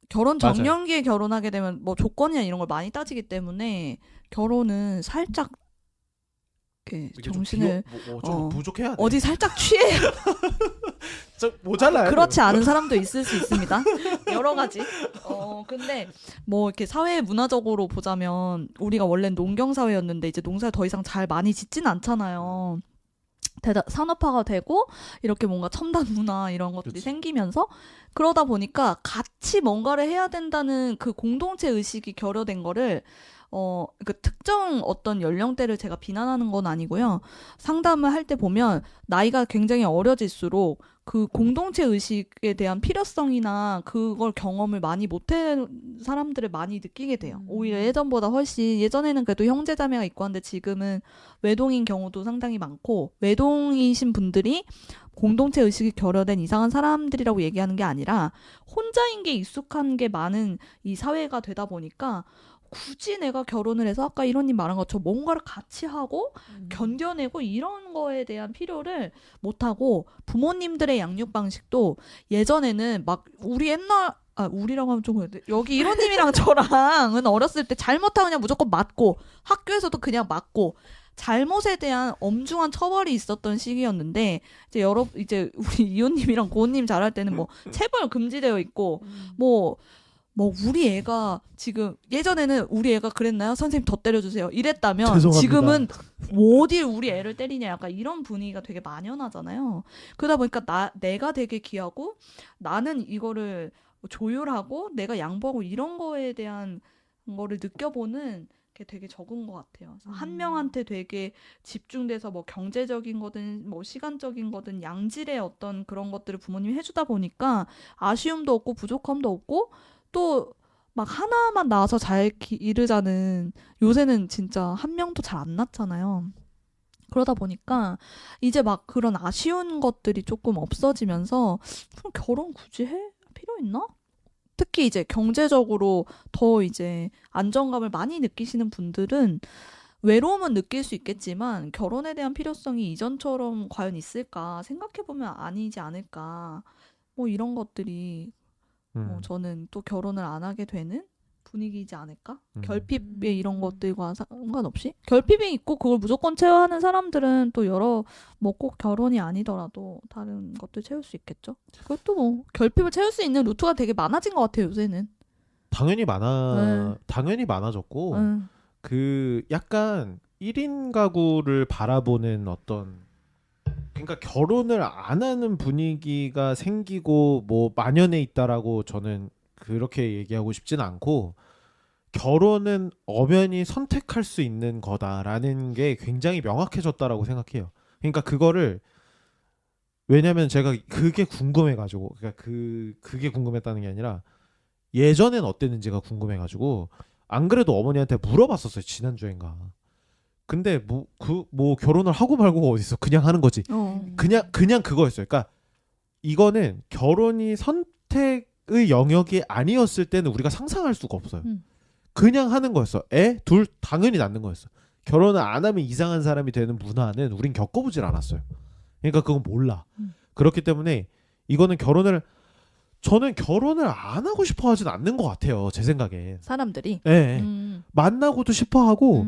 결혼 맞아요. 정년기에 결혼하게 되면 뭐 조건이나 이런 걸 많이 따지기 때문에 결혼은 살짝 이렇게 이게 좀 정신을 좀 부족해야 돼. 어디 살짝 취해 좀 모자라요. 그렇지 않은 사람도 있을 수 있습니다. 여러 가지. 근데 뭐 이렇게 사회 문화적으로 보자면 우리가 원래는 농경 사회였는데 이제 농사를 더 이상 잘 많이 짓진 않잖아요. 산업화가 되고 이렇게 뭔가 첨단 문화 이런 것들이 그치. 생기면서 그러다 보니까 같이 뭔가를 해야 된다는 그 공동체 의식이 결여된 거를 그 특정 어떤 연령대를 제가 비난하는 건 아니고요. 상담을 할 때 보면 나이가 굉장히 어려질수록 그 공동체 의식에 대한 필요성이나 그걸 경험을 많이 못한 사람들을 많이 느끼게 돼요. 오히려 예전보다 훨씬 예전에는 그래도 형제자매가 있고 한데 지금은 외동인 경우도 상당히 많고 외동이신 분들이 공동체 의식이 결여된 이상한 사람들이라고 얘기하는 게 아니라 혼자인 게 익숙한 게 많은 이 사회가 되다 보니까 굳이 내가 결혼을 해서 아까 이런님 말한 것처럼 뭔가를 같이 하고 견뎌내고 이런 거에 대한 필요를 못하고 부모님들의 양육 방식도 예전에는 막 우리 옛날 우리라고 하면 좀 그런데 여기 이런님이랑 저랑은 어렸을 때 잘못하면 그냥 무조건 맞고 학교에서도 그냥 맞고 잘못에 대한 엄중한 처벌이 있었던 시기였는데 이제 우리 이호님이랑 고은님 잘할 때는 뭐 체벌 금지되어 있고 뭐 우리 애가 지금 예전에는 우리 애가 그랬나요? 선생님 더 때려주세요. 이랬다면 죄송합니다. 지금은 어딜 우리 애를 때리냐 약간 이런 분위기가 되게 만연하잖아요. 그러다 보니까 내가 되게 귀하고 나는 이거를 조율하고 내가 양보하고 이런 거에 대한 거를 느껴보는 게 되게 적은 것 같아요. 그래서 한 명한테 되게 집중돼서 뭐 경제적인 거든 뭐 시간적인 거든 양질의 어떤 그런 것들을 부모님이 해주다 보니까 아쉬움도 없고 부족함도 없고 또 막 하나만 낳아서 잘 기르자는 요새는 진짜 한 명도 잘 안 낳잖아요. 그러다 보니까 이제 막 그런 아쉬운 것들이 조금 없어지면서 그럼 결혼 굳이 해? 필요 있나? 특히 이제 경제적으로 더 이제 안정감을 많이 느끼시는 분들은 외로움은 느낄 수 있겠지만 결혼에 대한 필요성이 이전처럼 과연 있을까 생각해보면 아니지 않을까 뭐 이런 것들이 저는 또 결혼을 안 하게 되는 분위기이지 않을까? 결핍에 이런 것들과 상관없이 결핍이 있고 그걸 무조건 채워하는 사람들은 또 뭐 꼭 결혼이 아니더라도 다른 것들 채울 수 있겠죠. 그것도 뭐 결핍을 채울 수 있는 루트가 되게 많아진 것 같아요 요새는. 당연히 많아졌고 그 약간 1인 가구를 바라보는 어떤 그러니까 결혼을 안 하는 분위기가 생기고 뭐 만연해 있다라고 저는 그렇게 얘기하고 싶진 않고 결혼은 엄연히 선택할 수 있는 거다라는 게 굉장히 명확해졌다라고 생각해요. 그러니까 그거를 왜냐면 제가 그게 궁금해가지고 그러니까 그게 궁금했다는 게 아니라 예전엔 어땠는지가 궁금해가지고 안 그래도 어머니한테 물어봤었어요 지난주엔가. 근데 뭐 결혼을 하고 말고가 어딨어. 그냥 하는 거지. 그냥 그거였어요. 그러니까 이거는 결혼이 선택의 영역이 아니었을 때는 우리가 상상할 수가 없어요. 그냥 하는 거였어. 애 둘 당연히 낳는 거였어. 결혼을 안 하면 이상한 사람이 되는 문화는 우린 겪어보질 않았어요. 그러니까 그건 몰라. 그렇기 때문에 이거는 저는 결혼을 안 하고 싶어 하진 않는 것 같아요. 제 생각에. 사람들이. 네. 만나고도 싶어 하고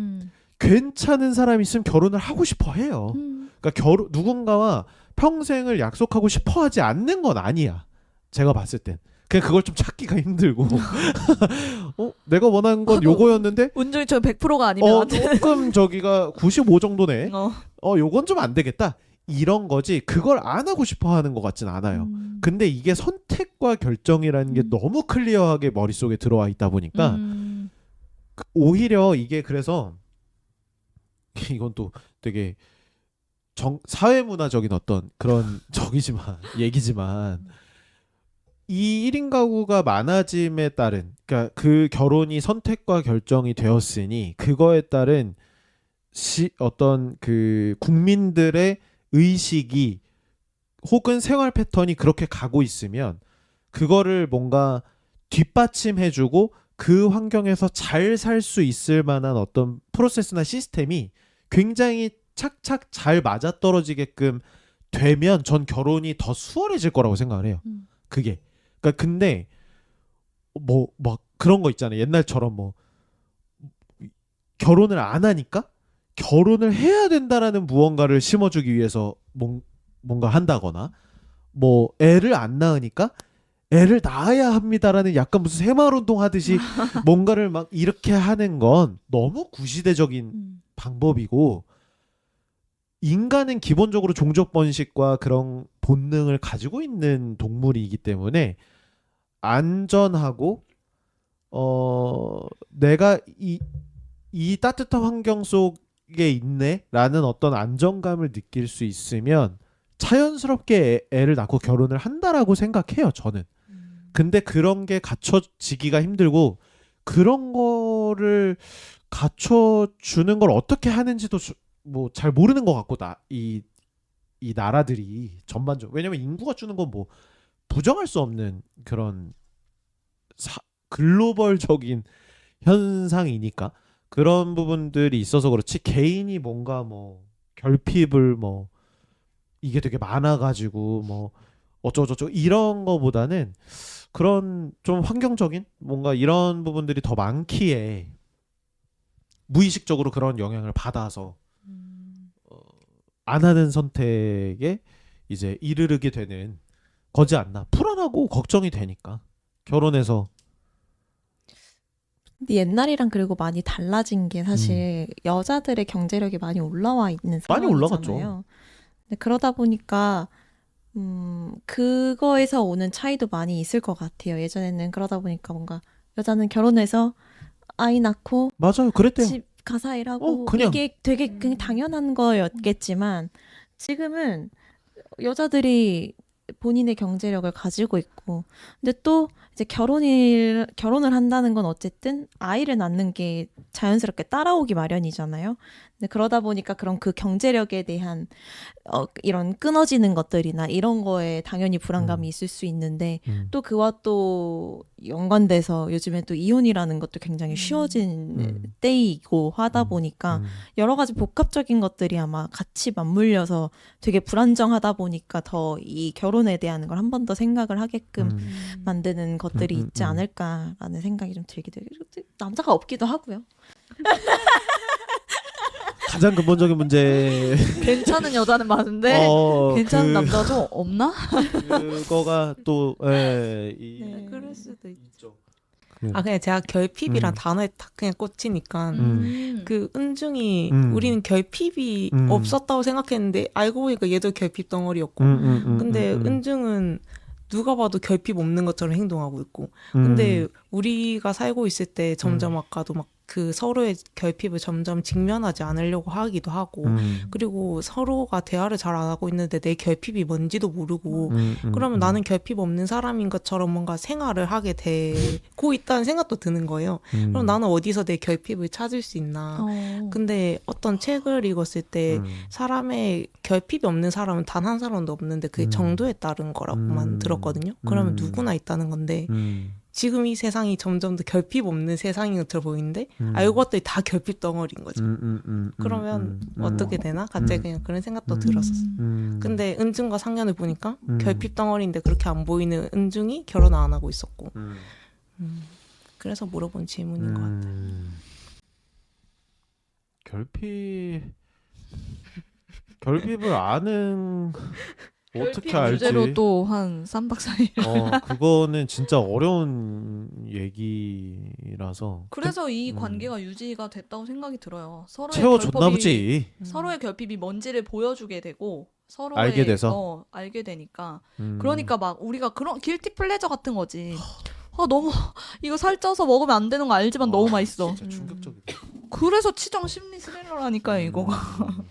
괜찮은 사람이 있으면 결혼을 하고 싶어 해요. 그러니까 누군가와 평생을 약속하고 싶어 하지 않는 건 아니야. 제가 봤을 땐. 그냥 그걸 좀 찾기가 힘들고 내가 원하는 건 요거였는데 운전이 저 100%가 아니면 조금 저기가 95 정도네. 요건 좀 안 되겠다. 이런 거지. 그걸 안 하고 싶어 하는 것 같진 않아요. 근데 이게 선택과 결정이라는 게 너무 클리어하게 머릿속에 들어와 있다 보니까 오히려 이게 그래서 이건 또 되게 사회문화적인 어떤 그런 얘기지만 이 1인 가구가 많아짐에 따른 그러니까 그 결혼이 선택과 결정이 되었으니 그거에 따른 어떤 그 국민들의 의식이 혹은 생활 패턴이 그렇게 가고 있으면 그거를 뭔가 뒷받침해주고 그 환경에서 잘 살 수 있을 만한 어떤 프로세스나 시스템이 굉장히 착착 잘 맞아떨어지게끔 되면 전 결혼이 더 수월해질 거라고 생각을 해요. 그게. 그러니까 근데 뭐 막 그런 거 있잖아요. 옛날처럼 뭐 결혼을 안 하니까 결혼을 해야 된다라는 무언가를 심어주기 위해서 뭔가 한다거나 뭐 애를 안 낳으니까 애를 낳아야 합니다라는 약간 무슨 새마을운동 하듯이 뭔가를 막 이렇게 하는 건 너무 구시대적인 방법이고 인간은 기본적으로 종족 번식과 그런 본능을 가지고 있는 동물이기 때문에 안전하고 내가 이 따뜻한 환경 속에 있네라는 어떤 안정감을 느낄 수 있으면 자연스럽게 애를 낳고 결혼을 한다라고 생각해요, 저는. 근데 그런 게 갖춰지기가 힘들고 그런 거를 갖춰주는 걸 어떻게 하는지도 뭐 잘 모르는 것 같고 이 나라들이 전반적으로 왜냐면 인구가 주는 건 뭐 부정할 수 없는 그런 글로벌적인 현상이니까 그런 부분들이 있어서 그렇지 개인이 뭔가 뭐 결핍을 뭐 이게 되게 많아가지고 뭐 어쩌고저쩌고 이런 거보다는 그런 좀 환경적인 뭔가 이런 부분들이 더 많기에 무의식적으로 그런 영향을 받아서 안 하는 선택에 이제 이르르게 되는 거지 않나. 불안하고 걱정이 되니까 결혼해서. 근데 옛날이랑 그리고 많이 달라진 게 사실 여자들의 경제력이 많이 올라와 있는 많이 상황이잖아요. 올라갔죠. 근데 그러다 보니까 그거에서 오는 차이도 많이 있을 것 같아요. 예전에는 그러다 보니까 뭔가 여자는 결혼해서 아이 낳고 맞아요. 그랬대요. 집 가사 일하고 그냥. 이게 되게 그냥 당연한 거였겠지만 지금은 여자들이 본인의 경제력을 가지고 있고 근데 또 이제 결혼을 한다는 건 어쨌든 아이를 낳는 게 자연스럽게 따라오기 마련이잖아요. 근데 그러다 보니까 그런 그 경제력에 대한 이런 끊어지는 것들이나 이런 거에 당연히 불안감이 있을 수 있는데 또 그와 또 연관돼서 요즘에 또 이혼이라는 것도 굉장히 쉬워진 때이고 하다 보니까 여러 가지 복합적인 것들이 아마 같이 맞물려서 되게 불안정하다 보니까 더 이 결혼에 대한 걸 한 번 더 생각을 하게끔 만드는 것들이 있지 않을까라는 생각이 좀 들기도 해요. 남자가 없기도 하고요. 가장 근본적인 문제 괜찮은 여자는 많은데 괜찮은 남자가 좀 없나? 그거가 또 네, 그럴 수도 있죠. 그냥 제가 결핍이란 단어에 딱 그냥 꽂히니까 그 은중이 우리는 결핍이 없었다고 생각했는데 알고 보니까 얘도 결핍 덩어리였고 근데 은중은 누가 봐도 결핍 없는 것처럼 행동하고 있고 근데 우리가 살고 있을 때 점점 아까도 막 그 서로의 결핍을 점점 직면하지 않으려고 하기도 하고 그리고 서로가 대화를 잘 안 하고 있는데 내 결핍이 뭔지도 모르고 그러면 나는 결핍 없는 사람인 것처럼 뭔가 생활을 하게 되고 있다는 생각도 드는 거예요. 그럼 나는 어디서 내 결핍을 찾을 수 있나. 근데 어떤 책을 읽었을 때 사람의 결핍이 없는 사람은 단 한 사람도 없는데 그게 정도에 따른 거라고만 들었거든요. 그러면 누구나 있다는 건데 지금 이 세상이 점점 더 결핍 없는 세상인 것처럼 보이는데 알고 봤더니 다 결핍 덩어리인 거죠. 그러면 어떻게 되나? 갑자기 그냥 그런 생각도 들었었어. 근데 은중과 상견을 보니까 결핍 덩어리인데 그렇게 안 보이는 은중이 결혼 안 하고 있었고 그래서 물어본 질문인 것 같아요. 결핍을 아는 어떻게 알지? 주제로 또 한 3박 4일. 그거는 진짜 어려운 얘기라서. 그래서 이 관계가 유지가 됐다고 생각이 들어요. 채워줬나 보지. 서로의 결핍이 뭔지를 보여주게 되고 서로의 알게 돼서. 알게 되니까. 그러니까 막 우리가 그런 길티 플레저 같은 거지. 너무 이거 살쪄서 먹으면 안 되는 거 알지만 너무 맛있어. 진짜 충격적이다. 그래서 치정 심리 스릴러라니까 이거가.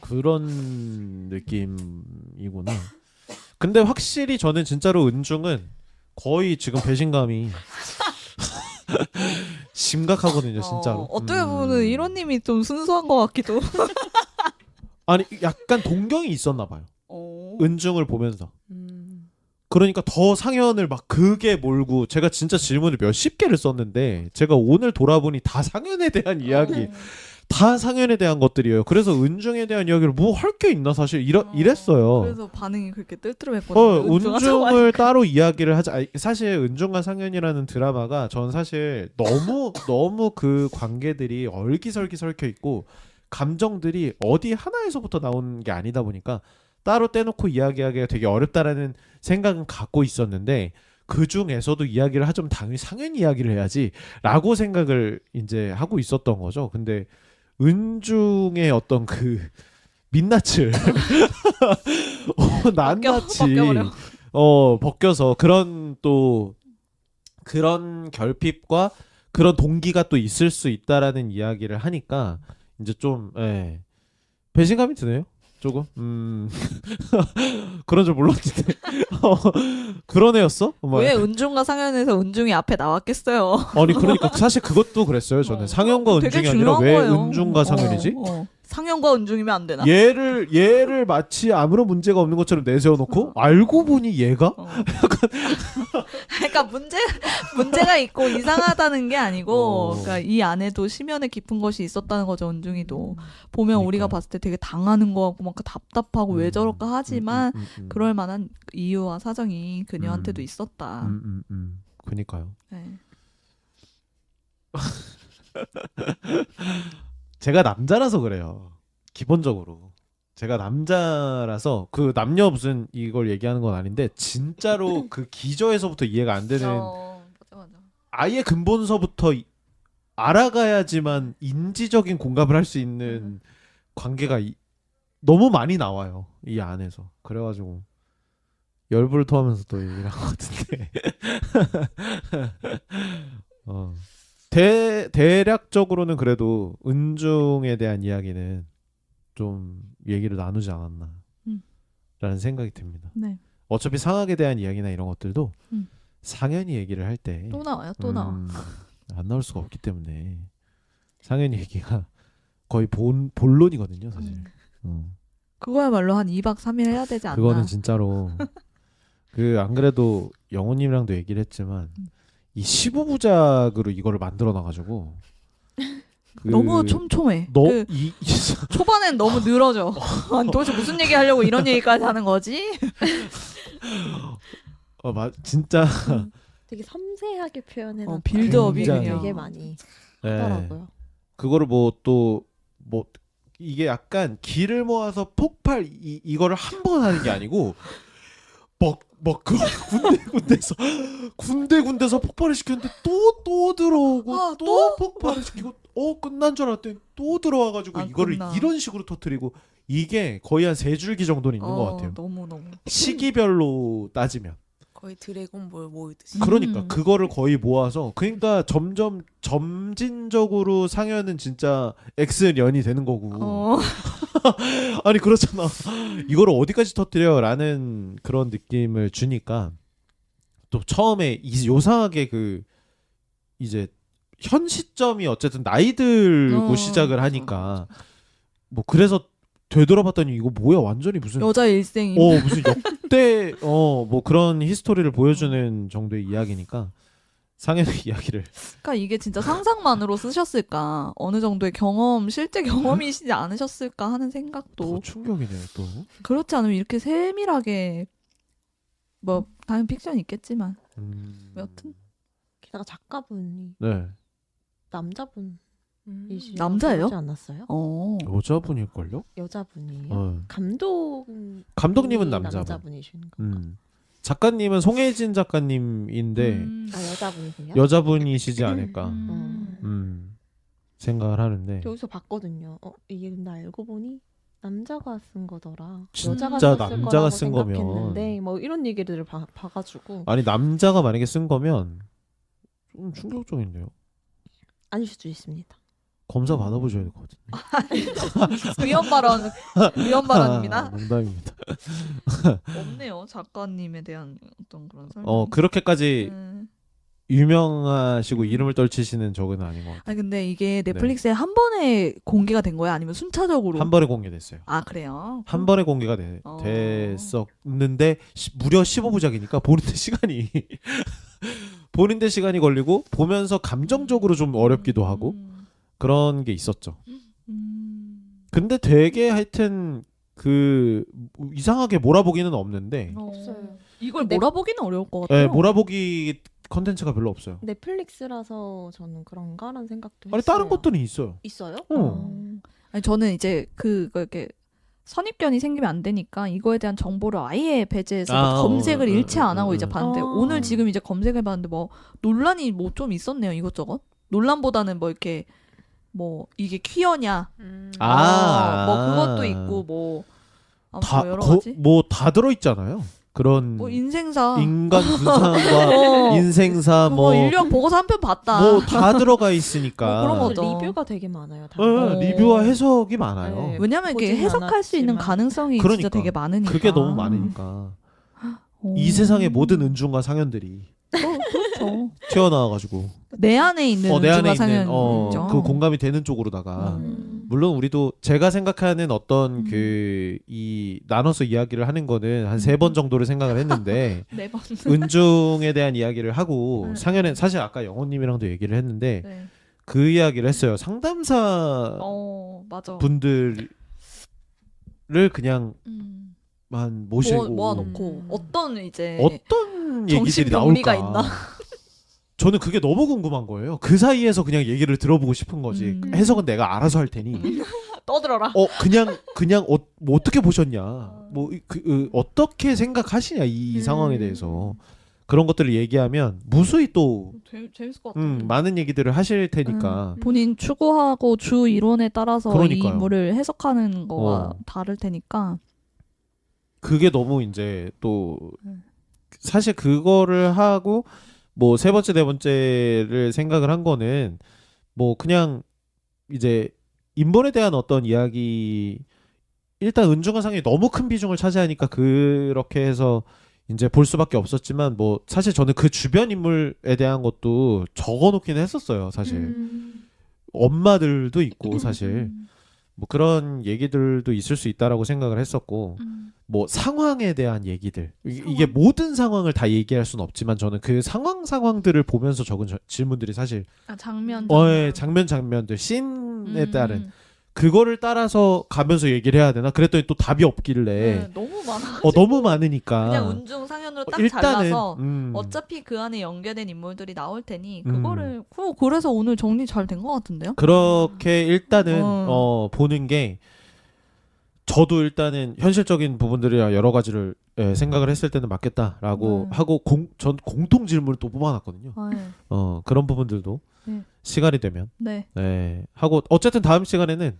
그런 느낌이구나. 근데 확실히 저는 진짜로 은중은 거의 지금 배신감이 심각하거든요, 진짜로. 어떻게 보면 이론님이 좀 순수한 것 같기도. 아니 약간 동경이 있었나 봐요. 은중을 보면서. 그러니까 더 상현을 막 그게 몰고 제가 진짜 질문을 몇십 개를 썼는데 제가 오늘 돌아보니 다 상현에 대한 이야기 다 상현에 대한 것들이에요. 그래서 은중에 대한 이야기를 뭐 할 게 있나 사실 이랬어요. 그래서 반응이 그렇게 뜰뜰했거든요. 은중을 따로 이야기를 하자. 아니, 사실 은중과 상현이라는 드라마가 전 사실 너무 그 관계들이 얼기설기 설켜 있고 감정들이 어디 하나에서부터 나오는 게 아니다 보니까 따로 떼놓고 이야기하기가 되게 어렵다라는 생각은 갖고 있었는데 그 중에서도 이야기를 하자면 당연히 상현 이야기를 해야지라고 생각을 이제 하고 있었던 거죠. 근데 은중의 어떤 그 민낯을 낱낱이 벗겨버려. 벗겨서 그런 결핍과 그런 동기가 또 있을 수 있다라는 이야기를 하니까 이제 좀 배신감이 드네요. 조금 그런 줄 몰랐는데 그런 애였어? 왜 은중과 상현에서 은중이 앞에 나왔겠어요? 아니 그러니까 사실 그것도 그랬어요. 저는 상현과 되게 은중이 아니라 중요한 왜 거예요. 은중과 상현이지? 상현과 은중이면 안 되나? 얘를 마치 아무런 문제가 없는 것처럼 내세워놓고 알고 보니 얘가 그러니까 문제가 있고 이상하다는 게 아니고, 그러니까 이 안에도 심연에 깊은 것이 있었다는 거죠. 은중이도 보면 그러니까요. 우리가 봤을 때 되게 당하는 거 같고 막 답답하고 왜 저럴까 하지만 그럴 만한 이유와 사정이 그녀한테도 있었다. 그니까요. 네. 제가 남자라서 그래요. 기본적으로 제가 남자라서 그 남녀 무슨 이걸 얘기하는 건 아닌데 진짜로 그 기저에서부터 이해가 안 되는 맞아. 아예 근본서부터 알아가야지만 인지적인 공감을 할 수 있는 관계가 너무 많이 나와요. 이 안에서. 그래가지고 열불을 토하면서 또 얘기를 한 것 같은데 대략적으로는 그래도 은중에 대한 이야기는 좀 얘기를 나누지 않았나 라는 생각이 듭니다. 네. 어차피 상학에 대한 이야기나 이런 것들도 음. 상현이 얘기를 할 때 또 나와요. 또 나와. 안 나올 수가 없기 때문에 상현이 얘기가 거의 본론이거든요 사실. 그거야말로 한 2박 3일 해야 되지 않나? 그거는 진짜로 그 안 그래도 영호님이랑도 얘기를 했지만 이 15부작으로 이거를 만들어 놔가지고 너무 촘촘해. 초반엔 너무 늘어져. 아니, 도대체 무슨 얘기 하려고 이런 얘기까지 하는 거지? 진짜 되게 섬세하게 표현해서 빌드업이 굉장히. 되게 많이 네. 하더라고요. 그거를 이게 약간 기를 모아서 폭발 이거를 한 번 하는 게 아니고 막 그 군데군데서 폭발을 시켰는데 또 들어오고 또 폭발을 시키고 끝난 줄 알았더니 또 들어와가지고 이거를 끝나. 이런 식으로 터뜨리고 이게 거의 한 3줄기 정도는 있는 것 같아요. 너무 시기별로 따지면. 거의 드래곤볼 모이듯이. 그러니까 그거를 거의 모아서 그러니까 점진적으로 상현은 진짜 X년이 되는 거고 아니 그렇잖아. 이거를 어디까지 터뜨려라는 그런 느낌을 주니까 또 처음에 요상하게 그 이제 현 시점이 어쨌든 나이 들고 시작을 하니까 뭐 그래서 되돌아봤더니 이거 뭐야 완전히 무슨 여자 일생이 무슨 역대 뭐 그런 히스토리를 보여주는 정도의 이야기니까 상현의 이야기를 그러니까 이게 진짜 상상만으로 쓰셨을까, 어느 정도의 실제 경험이시지 않으셨을까 하는 생각도 충격이네요 또. 그렇지 않으면 이렇게 세밀하게 뭐 당연 픽션이 있겠지만 여튼 게다가 작가분이 네 남자분 남자예요? 하지 않았어요? 여자분일걸요? 여자분이에요. 감독님은 남자분. 남자분이신 건가? 작가님은 송혜진 작가님인데 여자분이세요? 여자분이시지 않을까 생각을 하는데 여기서 봤거든요. 이게 근데 알고 보니 남자가 쓴 거더라. 진짜 여자가 썼을 남자가 거라고 쓴 거면. 생각했는데 뭐 이런 얘기를 봐가지고 아니 남자가 만약에 쓴 거면 좀 충격적인데요. 아닐 수도 있습니다. 검사 받아보셔야 될 것 같은데. 위험 발언입니다. 농담입니다. 없네요, 작가님에 대한 어떤 그런 설명. 그렇게까지 유명하시고 이름을 떨치시는 적은 아닌 것 같아요. 아니 근데 이게 넷플릭스에 한 번에 공개가 된 거야? 아니면 순차적으로? 한 번에 공개됐어요. 아 그래요? 한 번에 공개가 됐었는데 무려 15부작이니까 보는데 시간이 걸리고 보면서 감정적으로 좀 어렵기도 하고 그런 게 있었죠. 근데 되게 하여튼 그 이상하게 몰아보기는 없는데 이걸 근데- 몰아보기는 어려울 것 같아요. 예, 몰아보기 컨텐츠가 별로 없어요. 넷플릭스라서 저는 그런가라는 생각도 아니 했어요. 다른 것들은 있어요. 있어요? 아니 저는 이제 그거 이렇게 선입견이 생기면 안 되니까 이거에 대한 정보를 아예 배제해서 뭐 검색을 일체 안 하고 이제 봤는데 오늘 지금 이제 검색해봤는데 뭐 논란이 뭐 좀 있었네요 이것저것. 논란보다는 뭐 이렇게 뭐 이게 퀴어냐 뭐 그것도 있고 뭐 아무튼 뭐 여러 가지 뭐 다 들어 있잖아요. 그런 뭐 인생사 인간 군상과 인생사 뭐 인류학 보고서 한 편 봤다. 뭐 다 들어가 있으니까. 뭐 그런 거죠. 리뷰가 되게 많아요. 다. 리뷰와 해석이 많아요. 네. 왜냐면 이게 보지는 해석할 수 있는 않았지만. 가능성이 그러니까. 진짜 되게 많으니까. 그게 너무 많으니까. 오. 이 세상의 모든 은중과 상현들이 그렇죠. 튀어나와가지고 내 안에 있는 내 안에 은중과 있는 상현이죠. 그 공감이 되는 쪽으로다가 물론 우리도 제가 생각하는 어떤 그 이 나눠서 이야기를 하는 거는 한 3번 정도를 생각을 했는데 네 번. 은중에 대한 이야기를 하고 네. 상현에 사실 아까 영호님이랑도 얘기를 했는데 네. 그 이야기를 했어요. 상담사 맞아. 분들을 그냥 모시고 모아놓고 어떤 이제 어떤 얘기들이 나올까? 정신병리가 있나? 저는 그게 너무 궁금한 거예요. 그 사이에서 그냥 얘기를 들어보고 싶은 거지. 해석은 내가 알아서 할 테니. 떠들어라. 그냥 뭐 어떻게 보셨냐? 뭐 어떻게 생각하시냐 이 상황에 대해서 그런 것들을 얘기하면 무수히 또 재밌을 것 같아요. 많은 얘기들을 하실 테니까. 본인 추구하고 주 이론에 따라서 이 그러니까요. 인물을 해석하는 거와 다를 테니까. 그게 너무 이제 또 사실 그거를 하고 뭐 3번째 4번째를 생각을 한 거는 뭐 그냥 이제 인본에 대한 어떤 이야기 일단 은중과 상이 너무 큰 비중을 차지하니까 그렇게 해서 이제 볼 수밖에 없었지만 뭐 사실 저는 그 주변 인물에 대한 것도 적어놓긴 했었어요. 사실 엄마들도 있고 사실 뭐 그런 얘기들도 있을 수 있다라고 생각을 했었고 뭐 상황에 대한 얘기들 이게 모든 상황을 다 얘기할 수는 없지만 저는 그 상황들을 보면서 적은 질문들이 사실 장면들 씬에 따른 그거를 따라서 가면서 얘기를 해야 되나 그랬더니 또 답이 없길래 너무 많아. 너무 많으니까 그냥 운중 상현으로 딱 일단은 잘라서 어차피 그 안에 연계된 인물들이 나올 테니 그거를 그래서 오늘 정리 잘 된 것 같은데요? 그렇게 일단은 보는 게 저도 일단은 현실적인 부분들이랑 여러 가지를 생각을 했을 때는 맞겠다라고 하고 전 공통 질문을 또 뽑아놨거든요. 그런 부분들도 시간이 되면 하고 어쨌든 다음 시간에는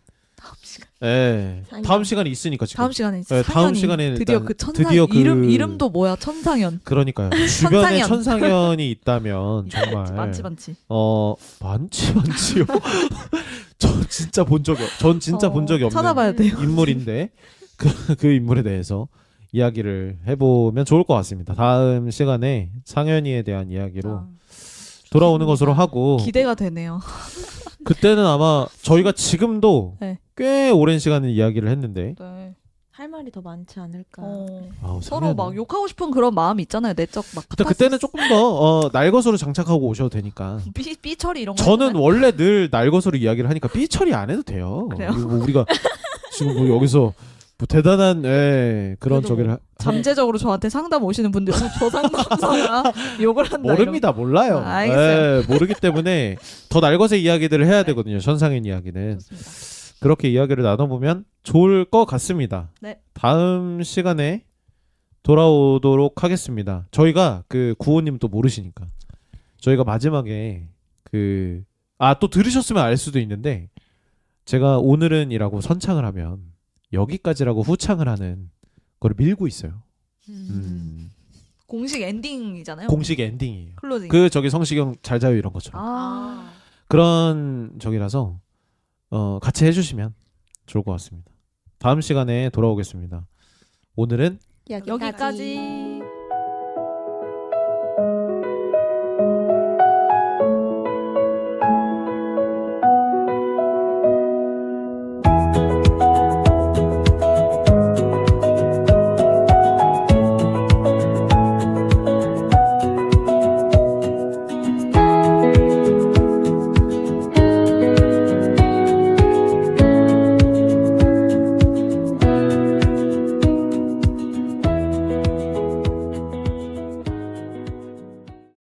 다음 시간이 있으니까 지금 다음 시간에 다음 시간에 드디어 일단 그 천상 드디어 그 이름도 뭐야 천상현. 그러니까요. 주변에 천상현이 있다면 정말 많지. 많지요. 전 진짜 본 적이 없는 찾아봐야 돼요. 인물인데 그 인물에 대해서 이야기를 해보면 좋을 것 같습니다. 다음 시간에 상현이에 대한 이야기로 돌아오는 것으로 하고 기대가 되네요. 그때는 아마 저희가 지금도 꽤 오랜 시간을 이야기를 했는데 할 말이 더 많지 않을까. 서로 막 욕하고 싶은 그런 마음이 있잖아요. 내적 막. 그때는 조금 더 날것으로 장착하고 오셔도 되니까. 삐처리 이런 거. 저는 원래 늘 날것으로 이야기를 하니까 삐처리 안 해도 돼요. 그래요? 뭐 우리가 지금 뭐 여기서 뭐 대단한 그런 저기를 잠재적으로 저한테 상담 오시는 분들 저 상담사가 욕을 한다. 모릅니다. 몰라요. 알겠어요. 모르기 때문에 더 날것의 이야기들을 해야 되거든요. 천상인 이야기는. 좋습니다. 그렇게 이야기를 나눠보면 좋을 것 같습니다. 네. 다음 시간에 돌아오도록 하겠습니다. 저희가 그 구호님 또 모르시니까 저희가 마지막에 또 들으셨으면 알 수도 있는데 제가 오늘은이라고 선창을 하면 여기까지라고 후창을 하는 걸 밀고 있어요. 공식 엔딩이잖아요. 공식 엔딩이에요. 클로징. 저기 성시경 잘 자요 이런 것처럼. 그런 적이라서 같이 해주시면 좋을 것 같습니다. 다음 시간에 돌아오겠습니다. 오늘은 여기까지.